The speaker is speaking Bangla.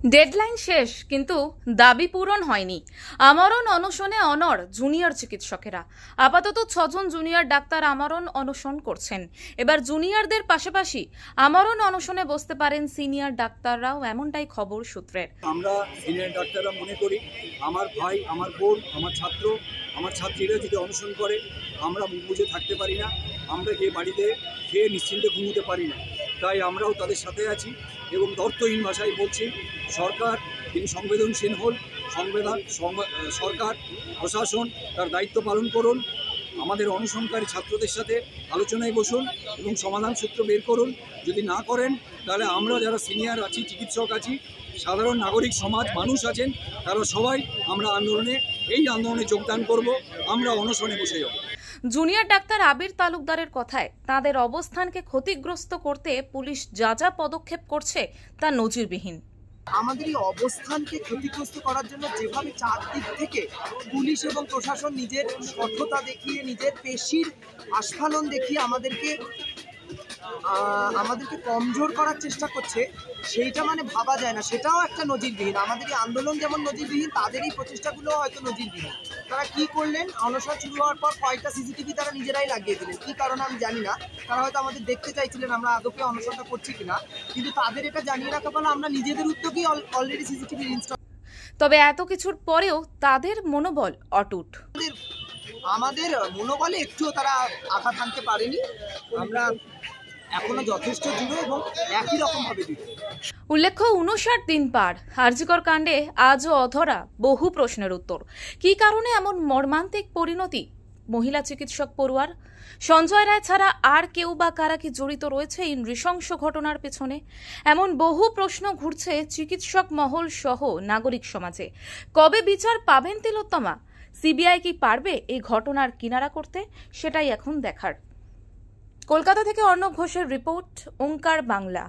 ডেডলাইন শেষ, কিন্তু দাবি পূরণ হয়নি। আমরণ অনশনে অনড় জুনিয়র চিকিৎসকেরা। আপাতত 6 জন জুনিয়র ডাক্তার আমরণ অনশন করছেন। এবার জুনিয়রদের পাশাপাশি আমরণ অনশনে বসতে পারেন সিনিয়র ডাক্তাররাও, এমনটাই খবর সূত্রের। আমরা সিনিয়র ডাক্তাররা মনে করি আমার ভাই, আমার বোন, আমার ছাত্র, আমার ছাত্রীরা যদি অনশন করে আমরা মুখ বুঝে থাকতে পারি না, আমরা গিয়ে বাড়িতে খেয়ে নিশ্চিন্তে ঘুমোতে পারি না। তাই আমরাও তাদের সাথে আছি এবং অর্থহীন ভাষায় বলছি, সরকার তিনি সংবেদনশীল হন, সরকার প্রশাসন তার দায়িত্ব পালন করুন, আমাদের অনশনকারী ছাত্রদের সাথে আলোচনায় বসুন এবং সমাধান সূত্র বের করুন। যদি না করেন তাহলে আমরা যারা সিনিয়র আছি, চিকিৎসক আছি, সাধারণ নাগরিক সমাজ মানুষ আছেন, তারা সবাই আমরা এই আন্দোলনে যোগদান করব, আমরা অনশনে বসে যাব। জুনিয়র ডাক্তার আবির তালুকদারের কথায় তাদের অবস্থানকে ক্ষতিগ্রস্ত করতে পুলিশ যা যা পদক্ষেপ করছে তা নজিরবিহীন। আমাদের এই অবস্থানকে ক্ষতিগ্রস্ত করার জন্য যেভাবে চারদিক থেকে পুলিশ এবং প্রশাসন নিজের কঠোরতা দেখিয়ে, নিজের পেশির আস্ফালন দেখিয়ে আমাদেরকে কমজোর করার চেষ্টা করছে, সেইটা মানে ভাবা যায় না। সেটাও একটা নজিরবিহীন। আমাদের এই আন্দোলন যেমন নজিরবিহীন, তাদের এই প্রচেষ্টাগুলো হয়তো নজিরবিহীন। তারা কি করলেন, অনশন শুরু হওয়ার পর কয়েকটা সিসিটিভি তারা নিজেরাই লাগিয়ে দিলেন। কী কারণে আমি জানি না। তারা হয়তো আমাদের দেখতে চাইছিলেন আমরা আদপে অনশনটা করছি কিনা, কিন্তু তাদের এটা জানিয়ে রাখা বলে আমরা নিজেদের উদ্যোগেই অলরেডি সিসিটিভি ইনস্টল। তবে এত কিছুর পরেও তাদের মনোবল অটুট। আমাদের মনোবলে একটুও তারা আঘাত আনতে পারেনি। আমরা এখনো যথেষ্ট দৃঢ় এবং একই রকম ভাবে দৃঢ়। উল্লেখ্য, 59 দিন পার আরজিকর কাণ্ডে আজও অধরা বহু প্রশ্নের উত্তর। কী কারণে এমন মর্মান্তিক পরিণতি মহিলা চিকিৎসক পড়ুয়ার? সঞ্জয় রায় ছাড়া আর কেউ বা কারা কি জড়িত রয়েছে এই নৃশংস ঘটনার পেছনে? এমন বহু প্রশ্ন ঘুরছে চিকিৎসক মহল সহ নাগরিক সমাজে। কবে বিচার পাবেন তিলোত্তমা? সিবিআই কি পারবে এই ঘটনার কিনারা করতে? সেটাই এখন দেখার। কলকাতা থেকে অর্ণব ঘোষের রিপোর্ট, ওঙ্কার বাংলা।